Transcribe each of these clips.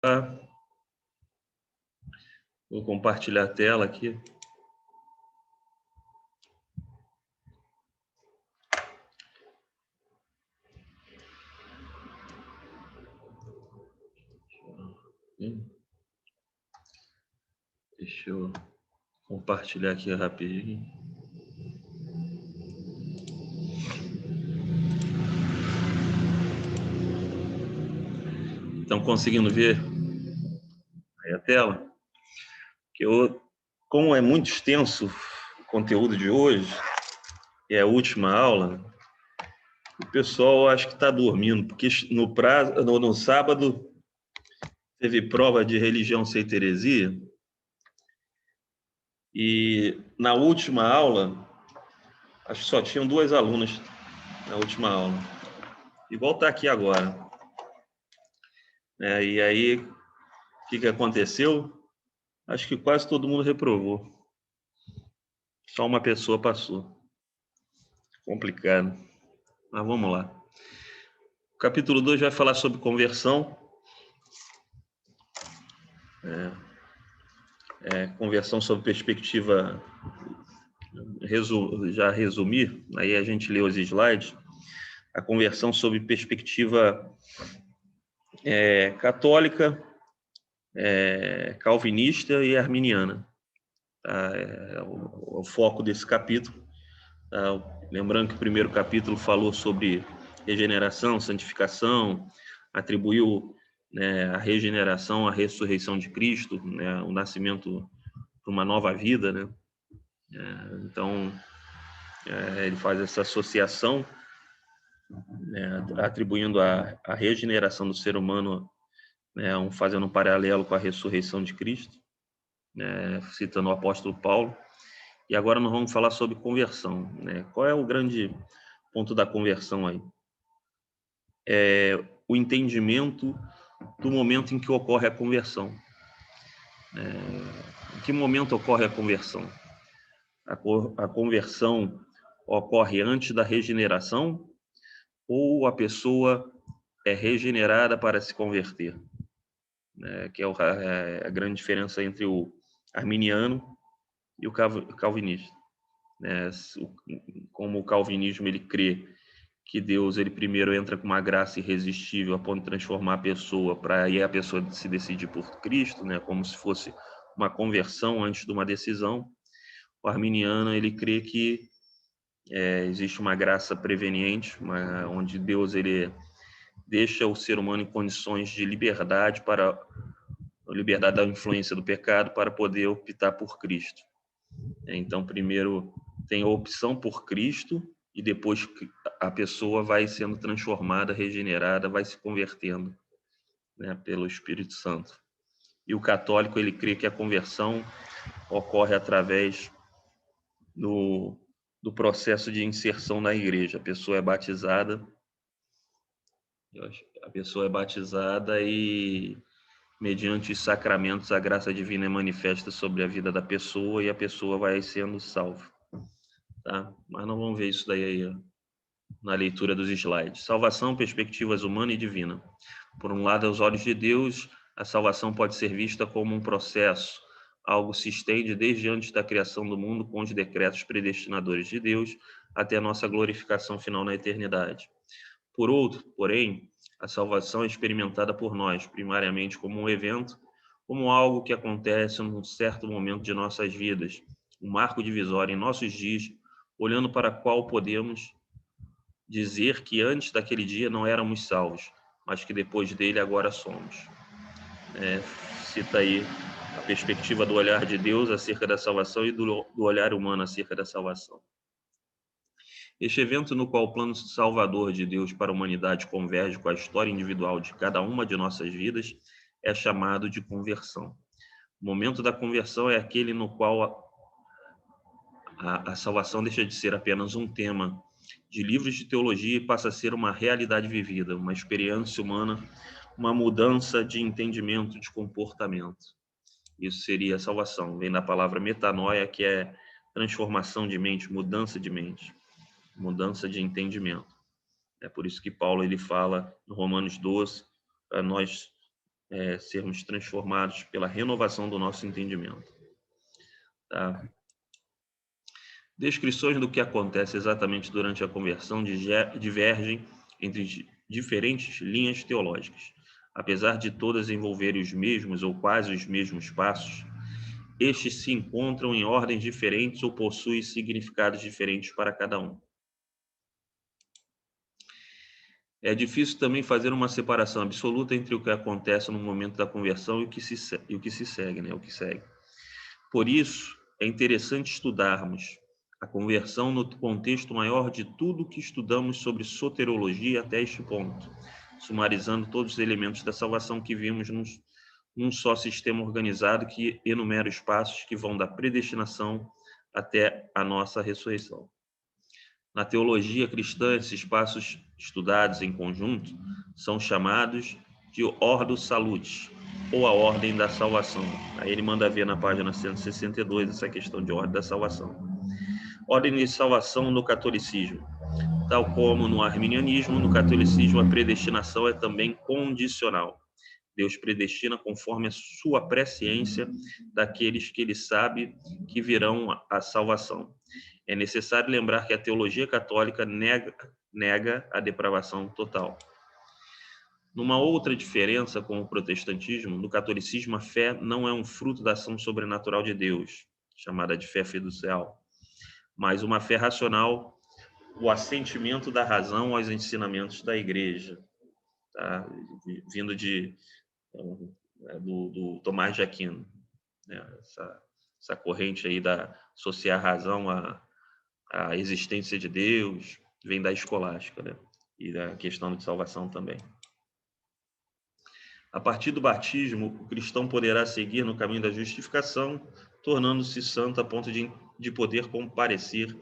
Tá? Vou compartilhar a tela aqui. Deixa eu compartilhar aqui rapidinho. Estão conseguindo ver aí a tela? Como é muito extenso o conteúdo de hoje, e é a última aula, o pessoal acho que está dormindo, porque no sábado teve prova de religião sem heresia, e na última aula, acho que só tinham 2 alunas na última aula. Igual está aqui agora. E aí, o que aconteceu? Acho que quase todo mundo reprovou. Só uma pessoa passou. Complicado. Mas vamos lá. O capítulo 2 vai falar sobre conversão. Conversão sob perspectiva, já resumir, aí a gente lê os slides. A conversão sob perspectiva católica, calvinista e arminiana. Tá? O foco desse capítulo. Tá? Lembrando que o primeiro capítulo falou sobre regeneração, santificação, atribuiu a regeneração, a ressurreição de Cristo, o nascimento para uma nova vida, né? Então, ele faz essa associação, atribuindo a regeneração do ser humano, fazendo um paralelo com a ressurreição de Cristo, citando o apóstolo Paulo. E agora nós vamos falar sobre conversão. Qual é o grande ponto da conversão aí? O entendimento do momento em que ocorre a conversão. Em que momento ocorre a conversão? A conversão ocorre antes da regeneração ou a pessoa é regenerada para se converter? Que é a grande diferença entre o arminiano e o calvinista. Como o calvinismo ele crê que Deus ele primeiro entra com uma graça irresistível a ponto de transformar a pessoa para aí a pessoa se decidir por Cristo, como se fosse uma conversão antes de uma decisão. O arminiano ele crê que existe uma graça preveniente, onde Deus ele deixa o ser humano em condições de liberdade da influência do pecado para poder optar por Cristo. Então, primeiro tem a opção por Cristo e depois a pessoa vai sendo transformada, regenerada, vai se convertendo, pelo Espírito Santo. E o católico ele crê que a conversão ocorre através do processo de inserção na igreja. A pessoa é batizada e, mediante os sacramentos, a graça divina é manifesta sobre a vida da pessoa e a pessoa vai sendo salva. Tá? Mas não vamos ver isso daí aí, na leitura dos slides. Salvação, perspectivas humana e divina. Por um lado, aos olhos de Deus, a salvação pode ser vista como um processo. Algo se estende desde antes da criação do mundo com os decretos predestinadores de Deus até a nossa glorificação final na eternidade. Por outro, porém, a salvação é experimentada por nós, primariamente como um evento, como algo que acontece num certo momento de nossas vidas, um marco divisório em nossos dias, olhando para qual podemos dizer que antes daquele dia não éramos salvos, mas que depois dele agora somos. Cita aí a perspectiva do olhar de Deus acerca da salvação e do olhar humano acerca da salvação. Este evento no qual o plano salvador de Deus para a humanidade converge com a história individual de cada uma de nossas vidas é chamado de conversão. O momento da conversão é aquele no qual a salvação deixa de ser apenas um tema de livros de teologia e passa a ser uma realidade vivida, uma experiência humana, uma mudança de entendimento, de comportamento. Isso seria a salvação. Vem da palavra metanoia, que é transformação de mente, mudança de mente, mudança de entendimento. É por isso que Paulo ele fala no Romanos 12, para nós sermos transformados pela renovação do nosso entendimento. Tá? Descrições do que acontece exatamente durante a conversão divergem entre diferentes linhas teológicas. Apesar de todas envolverem os mesmos ou quase os mesmos passos, estes se encontram em ordens diferentes ou possuem significados diferentes para cada um. É difícil também fazer uma separação absoluta entre o que acontece no momento da conversão e o que se segue, né? O que segue. Por isso, é interessante estudarmos a conversão no contexto maior de tudo que estudamos sobre soteriologia até este ponto, sumarizando todos os elementos da salvação que vimos num só sistema organizado que enumera os passos que vão da predestinação até a nossa ressurreição. Na teologia cristã, esses passos estudados em conjunto são chamados de Ordo Salutis, ou a ordem da salvação. Aí ele manda ver na página 162 essa questão de ordem da salvação. Ordem de salvação no catolicismo. Tal como no arminianismo, no catolicismo a predestinação é também condicional. Deus predestina conforme a sua presciência daqueles que ele sabe que virão à salvação. É necessário lembrar que a teologia católica nega a depravação total. Numa outra diferença com o protestantismo, no catolicismo a fé não é um fruto da ação sobrenatural de Deus, chamada de fé fiducial, mas uma fé racional, o assentimento da razão aos ensinamentos da Igreja, tá? Vindo do Tomás de Aquino, né? Essa corrente aí da associar a razão à existência de Deus, vem da escolástica, né? E da questão de salvação também. A partir do batismo, o cristão poderá seguir no caminho da justificação, tornando-se santo a ponto de poder comparecer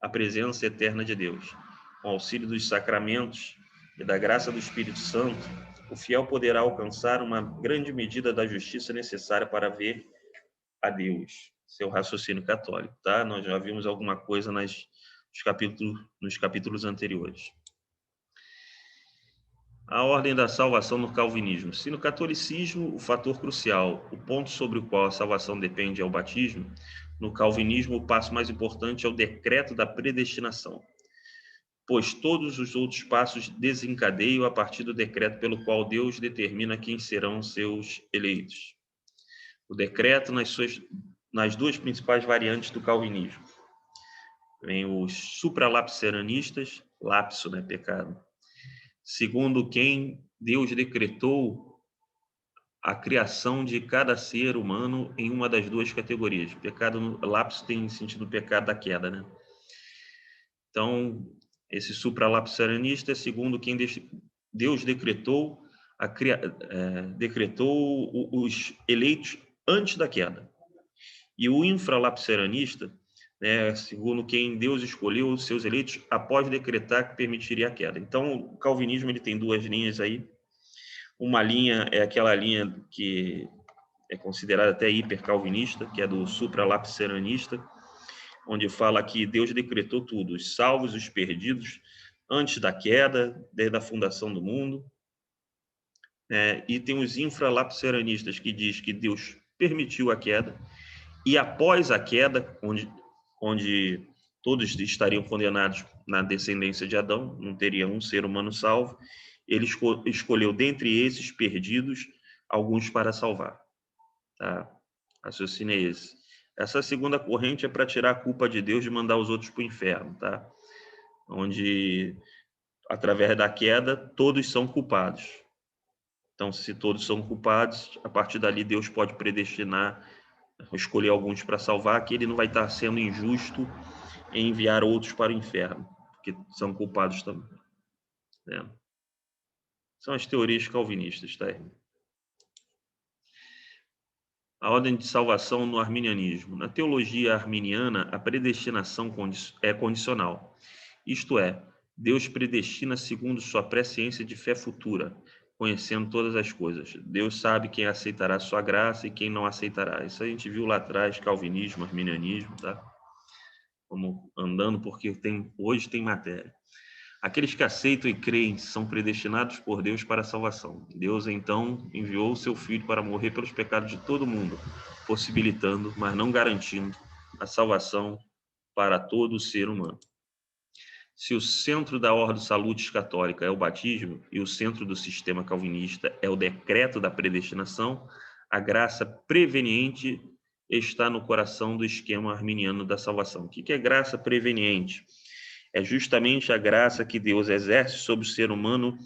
à presença eterna de Deus. Com o auxílio dos sacramentos e da graça do Espírito Santo, o fiel poderá alcançar uma grande medida da justiça necessária para ver a Deus. Seu raciocínio católico, tá? Nós já vimos alguma coisa nos capítulos anteriores. A ordem da salvação no calvinismo. Se no catolicismo o fator crucial, o ponto sobre o qual a salvação depende é o batismo, no calvinismo o passo mais importante é o decreto da predestinação, pois todos os outros passos desencadeiam a partir do decreto pelo qual Deus determina quem serão seus eleitos. O decreto nas duas principais variantes do calvinismo. Vem os supralapsarianistas, lapso, né, pecado, segundo quem Deus decretou a criação de cada ser humano em uma das duas categorias. Pecado, lapso tem sentido pecado da queda, né? Então, esse supralapsarianista é segundo quem Deus decretou os eleitos antes da queda. E o infralapsarianista, né, segundo quem Deus escolheu os seus eleitos após decretar que permitiria a queda. Então, o calvinismo ele tem duas linhas aí. Uma linha é aquela linha que é considerada até hipercalvinista, que é do supralapsarianista, onde fala que Deus decretou tudo, os salvos, os perdidos, antes da queda, desde a fundação do mundo. E tem os infralapsarianistas, que diz que Deus permitiu a queda, e após a queda, onde todos estariam condenados na descendência de Adão, não teria um ser humano salvo, ele escolheu dentre esses perdidos alguns para salvar. Tá? Raciocínio é esse. Essa segunda corrente é para tirar a culpa de Deus de mandar os outros para o inferno, tá? Onde, através da queda, todos são culpados. Então, se todos são culpados, a partir dali Deus pode predestinar, escolher alguns para salvar, que ele não vai estar sendo injusto em enviar outros para o inferno, porque são culpados também. Né? São as teorias calvinistas, tá? A ordem de salvação no arminianismo. Na teologia arminiana, a predestinação é condicional. Isto é, Deus predestina segundo sua presciência de fé futura, conhecendo todas as coisas. Deus sabe quem aceitará sua graça e quem não aceitará. Isso a gente viu lá atrás, calvinismo, arminianismo, tá? Vamos andando porque hoje tem matéria. Aqueles que aceitam e creem são predestinados por Deus para a salvação. Deus, então, enviou o seu Filho para morrer pelos pecados de todo mundo, possibilitando, mas não garantindo, a salvação para todo ser humano. Se o centro da ordem salutis católica é o batismo e o centro do sistema calvinista é o decreto da predestinação, a graça preveniente está no coração do esquema arminiano da salvação. O que é graça preveniente? É justamente a graça que Deus exerce sobre o ser humano,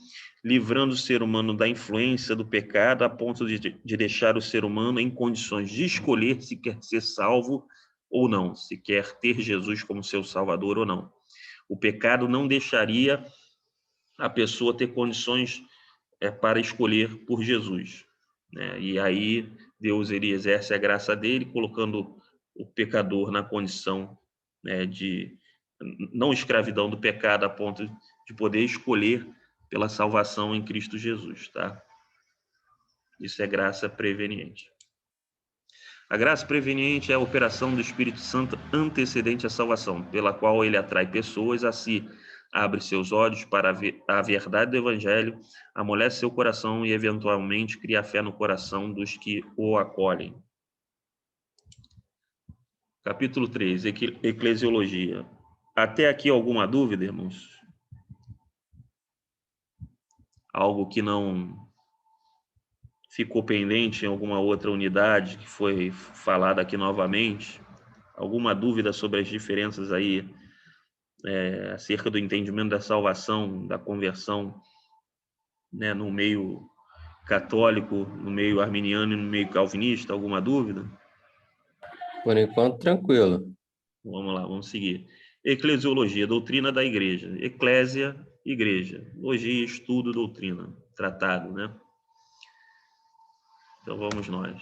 livrando o ser humano da influência do pecado, a ponto de deixar o ser humano em condições de escolher se quer ser salvo ou não, se quer ter Jesus como seu salvador ou não. O pecado não deixaria a pessoa ter condições para escolher por Jesus, né? E aí Deus ele exerce a graça dele, colocando o pecador na condição, né, de não escravidão do pecado a ponto de poder escolher pela salvação em Cristo Jesus, tá? Isso é graça preveniente. A graça preveniente é a operação do Espírito Santo antecedente à salvação, pela qual ele atrai pessoas a si, abre seus olhos para a verdade do Evangelho, amolece seu coração e, eventualmente, cria fé no coração dos que o acolhem. Capítulo 3, Eclesiologia. Até aqui alguma dúvida, irmãos? Algo que não ficou pendente em alguma outra unidade que foi falada aqui novamente? Alguma dúvida sobre as diferenças aí acerca do entendimento da salvação, da conversão, né, no meio católico, no meio arminiano e no meio calvinista? Alguma dúvida? Por enquanto, tranquilo. Vamos lá, vamos seguir. Eclesiologia, doutrina da igreja. Eclésia, igreja. Logia, estudo, doutrina. Tratado, né? Então vamos nós.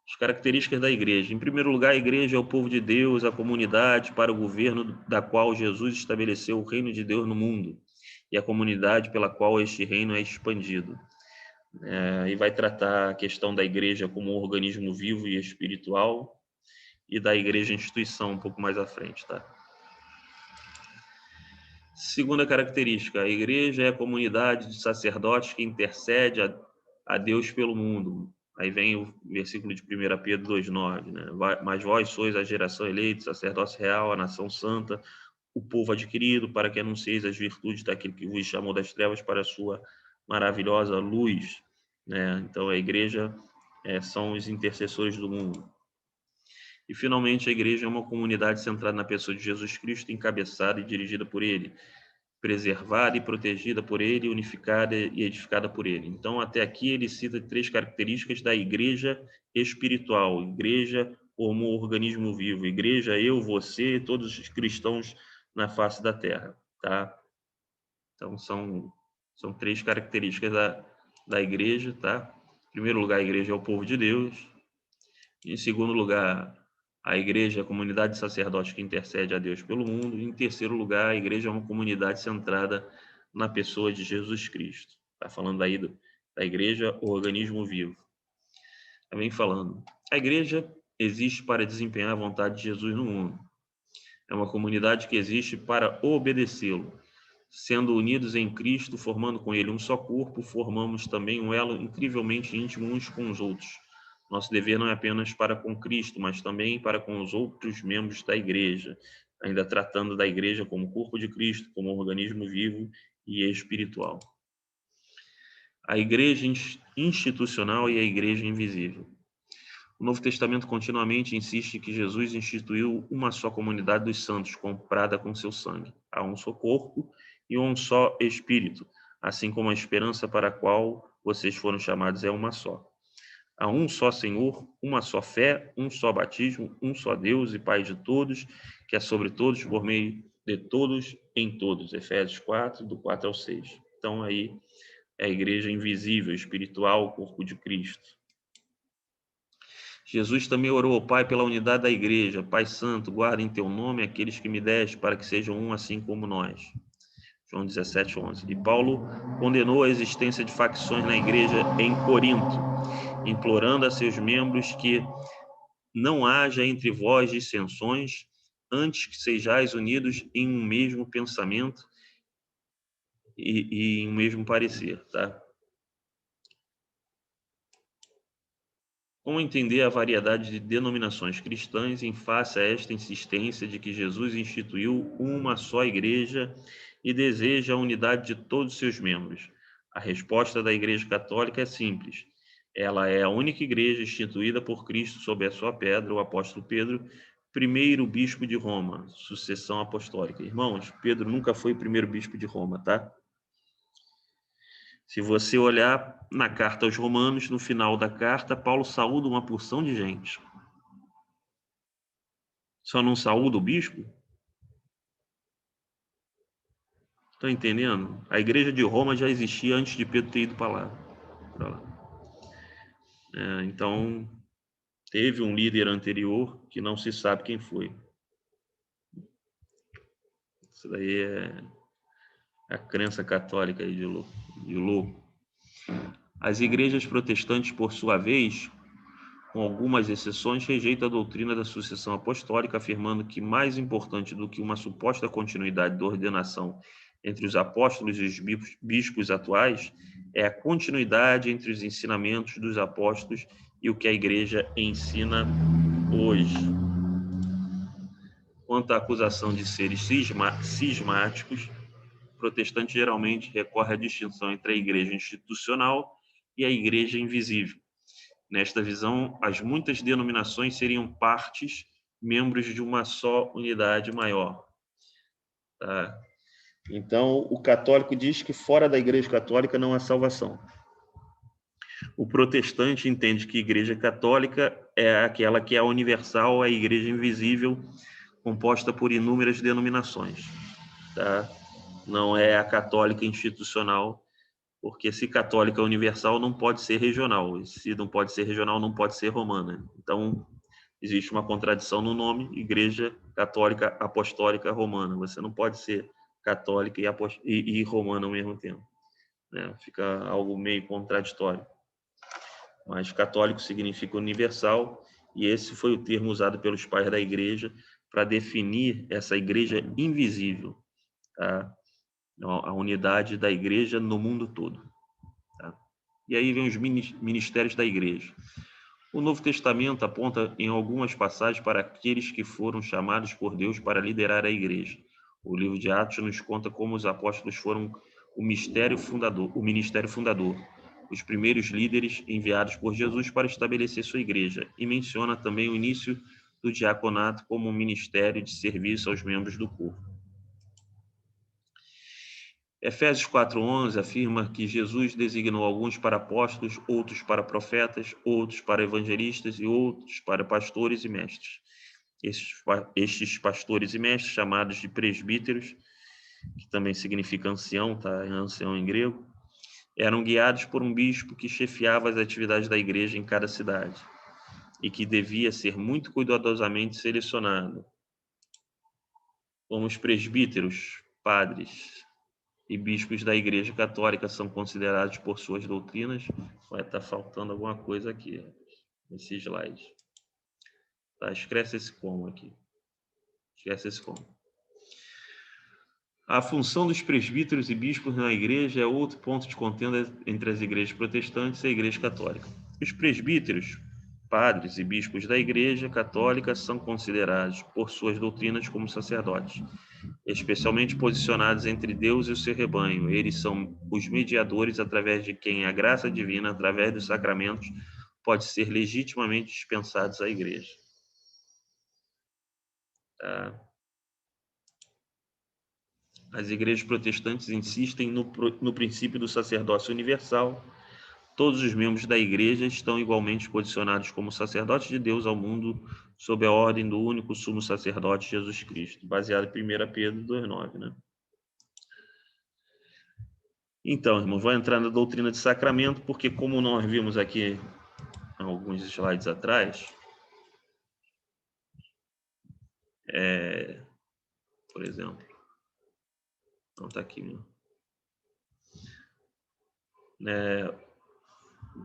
As características da igreja. Em primeiro lugar, a igreja é o povo de Deus, a comunidade para o governo da qual Jesus estabeleceu o reino de Deus no mundo e a comunidade pela qual este reino é expandido. E vai tratar a questão da igreja como um organismo vivo e espiritual e da igreja instituição um pouco mais à frente, tá? Segunda característica, a igreja é a comunidade de sacerdotes que intercede a Deus pelo mundo. Aí vem o versículo de 1 Pedro 2,9, né? Mas vós sois a geração eleita, sacerdócio real, a nação santa, o povo adquirido, para que anuncieis as virtudes daquele que vos chamou das trevas para a sua maravilhosa luz, né? Então, a igreja são os intercessores do mundo. E, finalmente, a igreja é uma comunidade centrada na pessoa de Jesus Cristo, encabeçada e dirigida por ele, preservada e protegida por ele, unificada e edificada por ele. Então, até aqui, ele cita 3 características da igreja espiritual. Igreja como organismo vivo. Igreja, eu, você, todos os cristãos na face da terra, tá? Então, são 3 características da igreja, tá? Em primeiro lugar, a igreja é o povo de Deus. Em segundo lugar, a igreja é a comunidade de sacerdotes que intercede a Deus pelo mundo. E, em terceiro lugar, a igreja é uma comunidade centrada na pessoa de Jesus Cristo. Está falando aí da igreja, o organismo vivo. Também falando, a igreja existe para desempenhar a vontade de Jesus no mundo. É uma comunidade que existe para obedecê-lo. Sendo unidos em Cristo, formando com ele um só corpo, formamos também um elo incrivelmente íntimo uns com os outros. Nosso dever não é apenas para com Cristo, mas também para com os outros membros da igreja, ainda tratando da igreja como corpo de Cristo, como um organismo vivo e espiritual. A igreja institucional e a igreja invisível. O Novo Testamento continuamente insiste que Jesus instituiu uma só comunidade dos santos, comprada com seu sangue. Há um só corpo e um só espírito, assim como a esperança para a qual vocês foram chamados é uma só. Há um só Senhor, uma só fé, um só batismo, um só Deus e Pai de todos, que é sobre todos, por meio de todos, em todos. Efésios 4, do 4 ao 6. Então, aí é a igreja invisível, espiritual, o corpo de Cristo. Jesus também orou ao Pai pela unidade da igreja. Pai Santo, guarda em teu nome aqueles que me deste, para que sejam um assim como nós. João 17, 11. E Paulo condenou a existência de facções na igreja em Corinto, implorando a seus membros que não haja entre vós dissensões, antes que sejais unidos em um mesmo pensamento e em um mesmo parecer, tá? Como entender a variedade de denominações cristãs em face a esta insistência de que Jesus instituiu uma só igreja e deseja a unidade de todos os seus membros? A resposta da Igreja Católica é simples. Ela é a única igreja instituída por Cristo sob a sua pedra, o apóstolo Pedro, primeiro bispo de Roma, sucessão apostólica. Irmãos, Pedro nunca foi o primeiro bispo de Roma, tá? Se você olhar na carta aos Romanos, no final da carta, Paulo saúda uma porção de gente. Só não saúda o bispo? Estão entendendo? A igreja de Roma já existia antes de Pedro ter ido para lá. Então, teve um líder anterior que não se sabe quem foi. Isso daí é a crença católica aí de louco. As igrejas protestantes, por sua vez, com algumas exceções, rejeitam a doutrina da sucessão apostólica, afirmando que mais importante do que uma suposta continuidade da ordenação entre os apóstolos e os bispos atuais é a continuidade entre os ensinamentos dos apóstolos e o que a igreja ensina hoje. Quanto à acusação de seres cismáticos, o protestante geralmente recorre à distinção entre a igreja institucional e a igreja invisível. Nesta visão, as muitas denominações seriam partes, membros de uma só unidade maior. Tá? Então, o católico diz que fora da Igreja Católica não há salvação. O protestante entende que a Igreja Católica é aquela que é universal, a Igreja invisível, composta por inúmeras denominações. Tá? Não é a católica institucional, porque se católica universal não pode ser regional, e se não pode ser regional não pode ser romana. Então, existe uma contradição no nome, Igreja Católica Apostólica Romana. Você não pode ser católica e romana ao mesmo tempo, né? Fica algo meio contraditório. Mas católico significa universal, e esse foi o termo usado pelos pais da igreja para definir essa igreja invisível, tá? A unidade da igreja no mundo todo. Tá? E aí vem os ministérios da igreja. O Novo Testamento aponta em algumas passagens para aqueles que foram chamados por Deus para liderar a igreja. O livro de Atos nos conta como os apóstolos foram o ministério fundador, os primeiros líderes enviados por Jesus para estabelecer sua igreja, e menciona também o início do diaconato como um ministério de serviço aos membros do corpo. Efésios 4:11 afirma que Jesus designou alguns para apóstolos, outros para profetas, outros para evangelistas e outros para pastores e mestres. Estes pastores e mestres, chamados de presbíteros, que também significa ancião, tá? É ancião em grego, eram guiados por um bispo que chefiava as atividades da igreja em cada cidade e que devia ser muito cuidadosamente selecionado. Como os presbíteros, padres e bispos da Igreja Católica são considerados por suas doutrinas. Vai estar faltando alguma coisa aqui nesse slide. Tá, esquece esse como aqui. Esquece esse como. A função dos presbíteros e bispos na igreja é outro ponto de contenda entre as igrejas protestantes e a Igreja Católica. Os presbíteros, padres e bispos da Igreja Católica são considerados por suas doutrinas como sacerdotes, especialmente posicionados entre Deus e o seu rebanho. Eles são os mediadores através de quem a graça divina, através dos sacramentos, pode ser legitimamente dispensados à igreja. Tá? As igrejas protestantes insistem no princípio do sacerdócio universal. Todos os membros da igreja estão igualmente posicionados como sacerdotes de Deus ao mundo, sob a ordem do único sumo sacerdote, Jesus Cristo, baseado em 1 Pedro 2:9, né? Então, irmãos, vou entrar na doutrina de sacramento, porque como nós vimos aqui alguns slides atrás, por exemplo, não está aqui mesmo.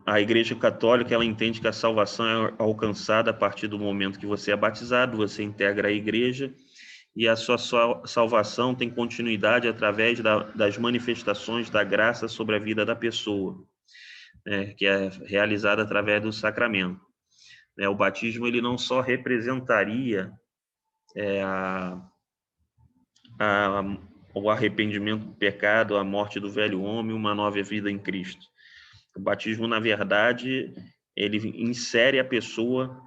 A Igreja Católica, ela entende que a salvação é alcançada a partir do momento que você é batizado, você integra a igreja, e a sua salvação tem continuidade através das manifestações da graça sobre a vida da pessoa, né, que é realizada através do sacramento. O batismo ele não só representaria o arrependimento do pecado, a morte do velho homem, uma nova vida em Cristo. O batismo, na verdade, ele insere a pessoa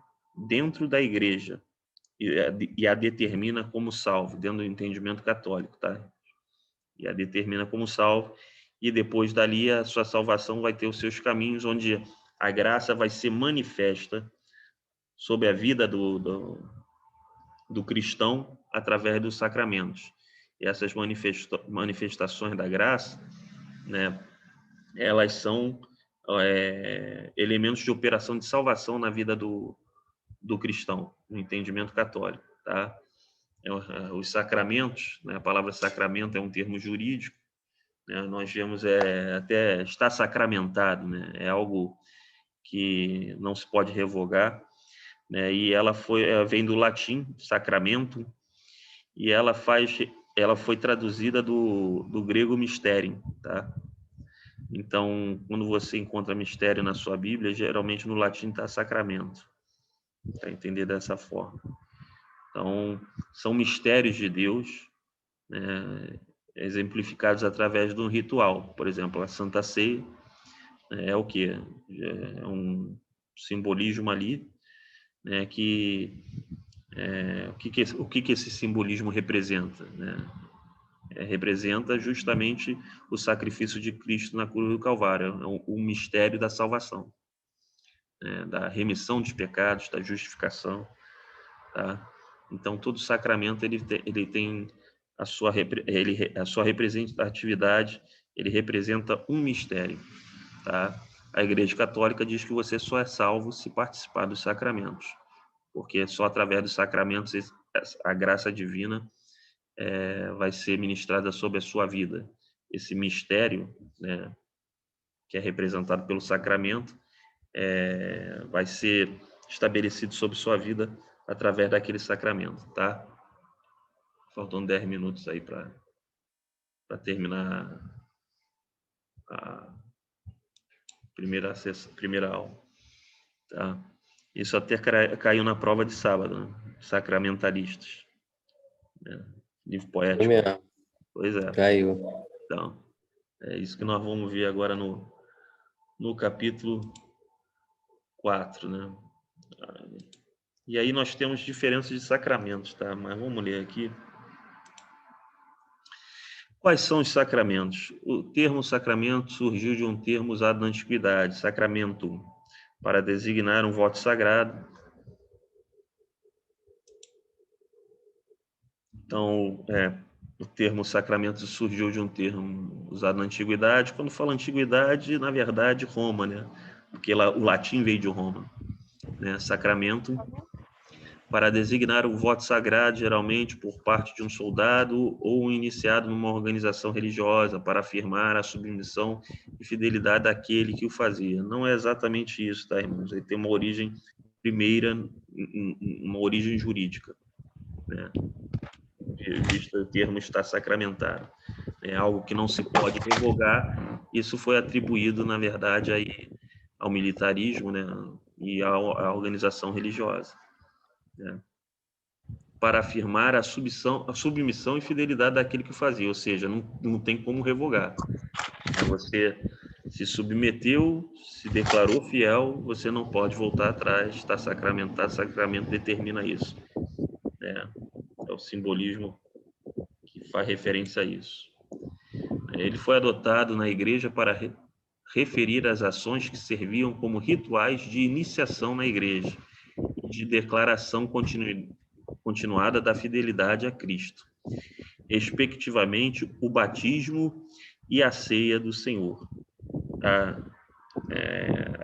dentro da igreja e a determina como salvo, dentro do entendimento católico, tá? E a determina como salvo, e depois dali a sua salvação vai ter os seus caminhos, onde a graça vai ser manifesta sobre a vida do cristão através dos sacramentos. E essas manifestações da graça, né, elas são elementos de operação de salvação na vida do cristão, no entendimento católico, tá? Os sacramentos, né, a palavra sacramento é um termo jurídico, né, nós vemos até está sacramentado, né, é algo que não se pode revogar, né, e ela vem do latim, sacramento, e ela foi traduzida do grego mysterium, tá? Então, quando você encontra mistério na sua Bíblia, geralmente no latim está sacramento, para entender dessa forma. Então, são mistérios de Deus, né, exemplificados através de um ritual. Por exemplo, a Santa Ceia é o quê? É um simbolismo ali, né, o que esse simbolismo representa, né? Representa justamente o sacrifício de Cristo na cruz do Calvário, o mistério da salvação, né, da remissão dos pecados, da justificação, tá? Então, todo sacramento ele tem a sua representatividade, ele representa um mistério, tá? A Igreja Católica diz que você só é salvo se participar dos sacramentos, porque só através dos sacramentos a graça divina vai ser ministrada sobre a sua vida. Esse mistério, né, que é representado pelo sacramento, vai ser estabelecido sobre sua vida através daquele sacramento, tá? Faltam 10 minutos aí para terminar a primeira aula, tá? Isso até caiu na prova de sábado, né? Sacramentalistas, né? Livro Foi poético. mesmo. Pois é. Caiu. Então, é isso que nós vamos ver agora no capítulo 4, né? E aí nós temos diferenças de sacramentos, tá? Mas vamos ler aqui. Quais são os sacramentos? O termo sacramento surgiu de um termo usado na antiguidade, sacramento, para designar um voto sagrado. Então, o termo sacramento surgiu de um termo usado na antiguidade. Quando fala antiguidade, na verdade, Roma, né? Porque o latim veio de Roma, né? Sacramento, para designar um voto sagrado, geralmente por parte de um soldado ou um iniciado numa organização religiosa, para afirmar a submissão e fidelidade daquele que o fazia. Não é exatamente isso, tá, irmãos? Ele tem uma origem primeira, uma origem jurídica, né? Visto o termo está sacramentado. É algo que não se pode revogar. Isso foi atribuído, na verdade, aí ao militarismo, né, e à organização religiosa, né, para afirmar a submissão e fidelidade daquele que fazia, ou seja, não tem como revogar. Você se submeteu, se declarou fiel, você não pode voltar atrás, está sacramentado, o sacramento determina isso. É o simbolismo que faz referência a isso. Ele foi adotado na igreja para referir as ações que serviam como rituais de iniciação na igreja e de declaração continuada da fidelidade a Cristo, respectivamente o batismo e a ceia do Senhor. Tá?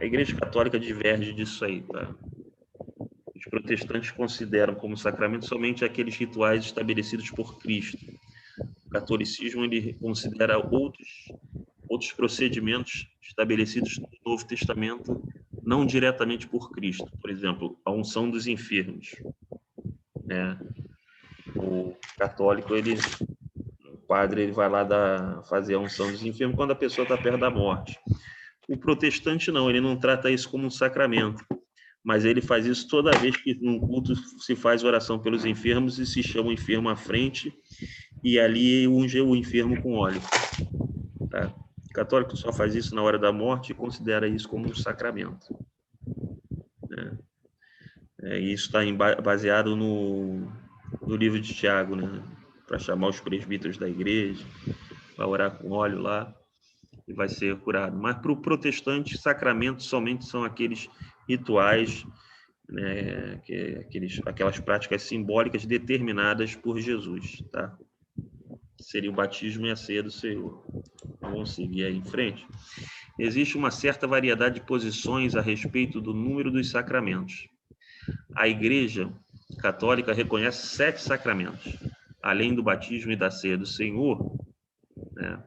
A Igreja Católica diverge disso aí, tá? Os protestantes consideram como sacramento somente aqueles rituais estabelecidos por Cristo. O catolicismo ele considera outros procedimentos estabelecidos no Novo Testamento, não diretamente por Cristo. Por exemplo, a unção dos enfermos, né? O católico, o padre, ele vai lá fazer a unção dos enfermos quando a pessoa está perto da morte. O protestante não, ele não trata isso como um sacramento, mas ele faz isso toda vez que num culto se faz oração pelos enfermos e se chama o enfermo à frente e ali unge o enfermo com óleo. Tá? O católico só faz isso na hora da morte e considera isso como um sacramento. Isso está baseado no livro de Tiago, né? Para chamar os presbíteros da igreja, vai orar com óleo lá e vai ser curado. Mas para o protestante, sacramentos somente são aqueles rituais, né? Aquelas práticas simbólicas determinadas por Jesus, tá? Seria o batismo e a ceia do Senhor. Vamos seguir aí em frente. Existe uma certa variedade de posições a respeito do número dos sacramentos. A Igreja Católica reconhece 7 sacramentos, além do batismo e da ceia do Senhor, né?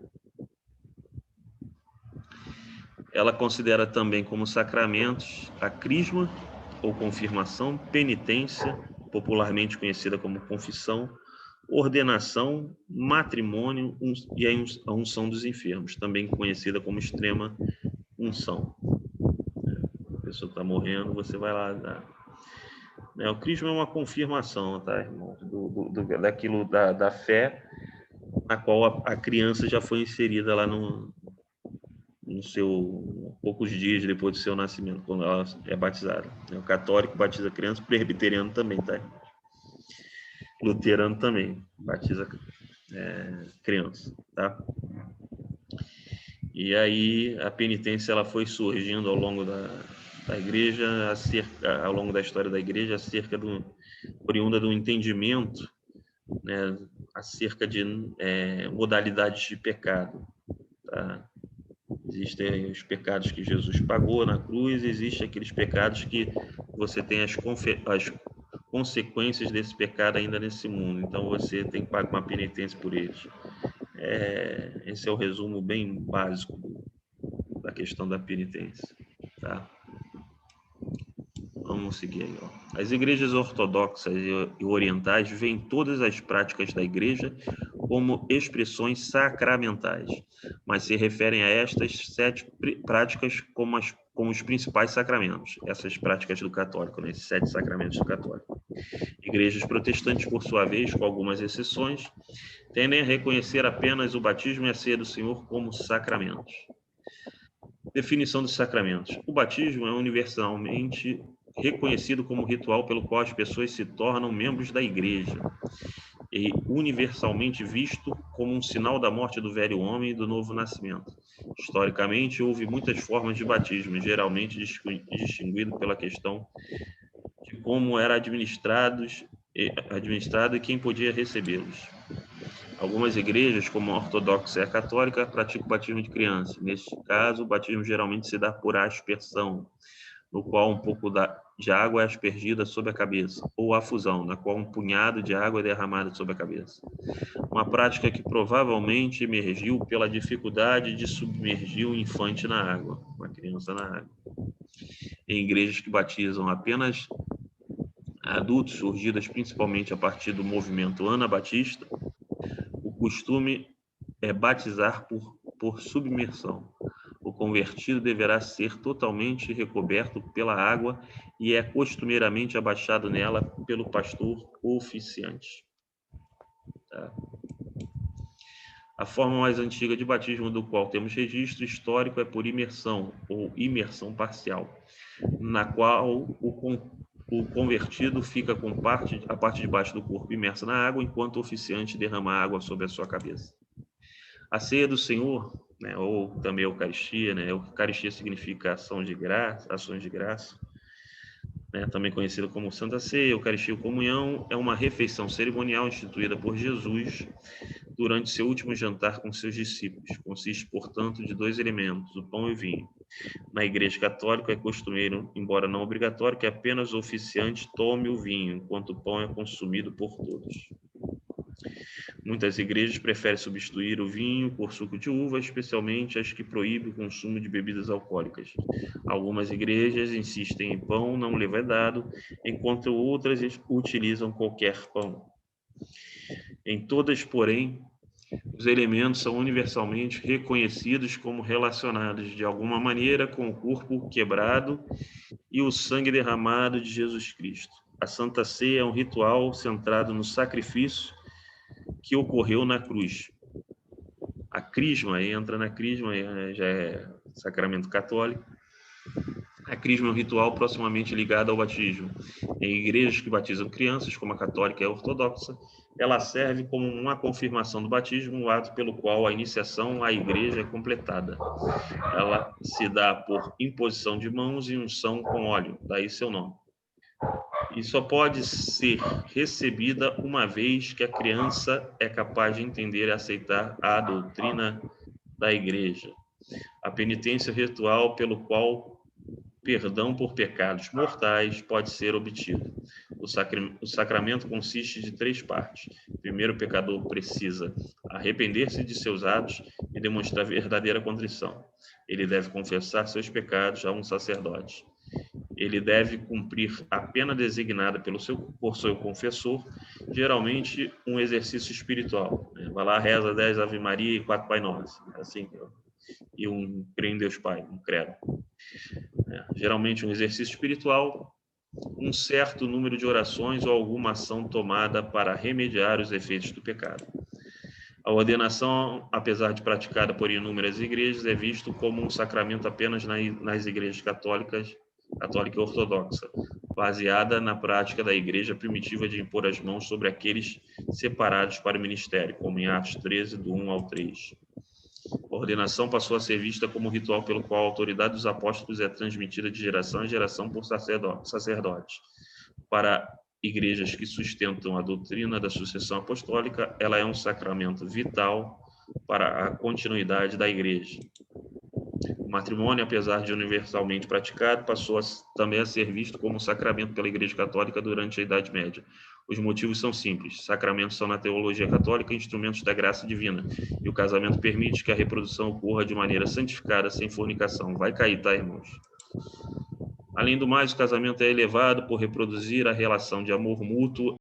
Ela considera também como sacramentos a crisma ou confirmação, penitência, popularmente conhecida como confissão, ordenação, matrimônio e a unção dos enfermos, também conhecida como extrema unção. A pessoa está morrendo, você vai lá dar. O crisma é uma confirmação, tá, irmão? Daquilo da fé na qual a criança já foi inserida lá no seu poucos dias depois do seu nascimento, quando ela é batizada. O católico batiza criança, o presbiteriano também, tá? Luterano também batiza criança, tá? E aí a penitência ela foi surgindo ao longo da igreja, ao longo da história da igreja, oriunda do entendimento, né, acerca de modalidades de pecado. Tá? Existem os pecados que Jesus pagou na cruz, existem aqueles pecados que você tem as consequências desse pecado ainda nesse mundo. Então você tem que pagar uma penitência por eles. Esse é o resumo bem básico da questão da penitência. Tá? Vamos seguir aí. As igrejas ortodoxas e orientais veem todas as práticas da igreja como expressões sacramentais, mas se referem a estas 7 práticas como os principais sacramentos, essas práticas do católico, né? Esses 7 sacramentos do católico. Igrejas protestantes, por sua vez, com algumas exceções, tendem a reconhecer apenas o batismo e a ceia do Senhor como sacramentos. Definição dos sacramentos. O batismo é universalmente reconhecido como ritual pelo qual as pessoas se tornam membros da igreja e universalmente visto como um sinal da morte do velho homem e do novo nascimento. Historicamente, houve muitas formas de batismo, geralmente distinguido pela questão de como era administrado e quem podia recebê-los. Algumas igrejas, como a ortodoxa e a católica, praticam o batismo de criança. Neste caso, o batismo geralmente se dá por aspersão, no qual um pouco de água é aspergida sobre a cabeça, ou a fusão, na qual um punhado de água é derramada sobre a cabeça. Uma prática que provavelmente emergiu pela dificuldade de submergir o infante na água, uma criança na água. Em igrejas que batizam apenas adultos, surgidas principalmente a partir do movimento anabatista, o costume é batizar por submersão. O convertido deverá ser totalmente recoberto pela água e é costumeiramente abaixado nela pelo pastor oficiante. Tá? A forma mais antiga de batismo do qual temos registro histórico é por imersão ou imersão parcial, na qual o convertido fica com a parte de baixo do corpo imersa na água, enquanto o oficiante derrama água sobre a sua cabeça. A ceia do Senhor, né, ou também a Eucaristia, né? Eucaristia significa ações de graça, né, também conhecida como Santa Ceia. Eucaristia ou comunhão é uma refeição cerimonial instituída por Jesus durante seu último jantar com seus discípulos. Consiste, portanto, de 2 elementos, o pão e o vinho. Na Igreja Católica é costumeiro, embora não obrigatório, que apenas o oficiante tome o vinho, enquanto o pão é consumido por todos. Muitas igrejas preferem substituir o vinho por suco de uva, especialmente as que proíbem o consumo de bebidas alcoólicas. Algumas igrejas insistem em pão não levedado, enquanto outras utilizam qualquer pão. Em todas, porém, os elementos são universalmente reconhecidos como relacionados de alguma maneira com o corpo quebrado e o sangue derramado de Jesus Cristo. A Santa Ceia é um ritual centrado no sacrifício que ocorreu na cruz. A crisma, entra na crisma, já é sacramento católico. A crisma é um ritual proximamente ligado ao batismo. Em igrejas que batizam crianças, como a católica e a ortodoxa, ela serve como uma confirmação do batismo, o ato pelo qual a iniciação à igreja é completada. Ela se dá por imposição de mãos e unção com óleo, daí seu nome. E só pode ser recebida uma vez que a criança é capaz de entender e aceitar a doutrina da igreja. A penitência ritual pelo qual perdão por pecados mortais pode ser obtido. O sacramento consiste de 3 partes. Primeiro, o pecador precisa arrepender-se de seus atos e demonstrar verdadeira contrição. Ele deve confessar seus pecados a um sacerdote. Ele deve cumprir a pena designada por seu confessor, geralmente um exercício espiritual. Vai lá, reza 10 Ave Maria e 4 Pai Nosso. Assim, e um creio em Deus Pai, um credo. Geralmente um exercício espiritual, um certo número de orações ou alguma ação tomada para remediar os efeitos do pecado. A ordenação, apesar de praticada por inúmeras igrejas, é visto como um sacramento apenas nas igrejas católica e ortodoxa, baseada na prática da igreja primitiva de impor as mãos sobre aqueles separados para o ministério, como em Atos 13, do 1 ao 3. A ordenação passou a ser vista como um ritual pelo qual a autoridade dos apóstolos é transmitida de geração em geração por sacerdotes. Para igrejas que sustentam a doutrina da sucessão apostólica, ela é um sacramento vital para a continuidade da igreja. O matrimônio, apesar de universalmente praticado, passou também a ser visto como um sacramento pela Igreja Católica durante a Idade Média. Os motivos são simples. Sacramentos são, na teologia católica, instrumentos da graça divina, e o casamento permite que a reprodução ocorra de maneira santificada, sem fornicação. Vai cair, tá, irmãos? Além do mais, o casamento é elevado por reproduzir a relação de amor mútuo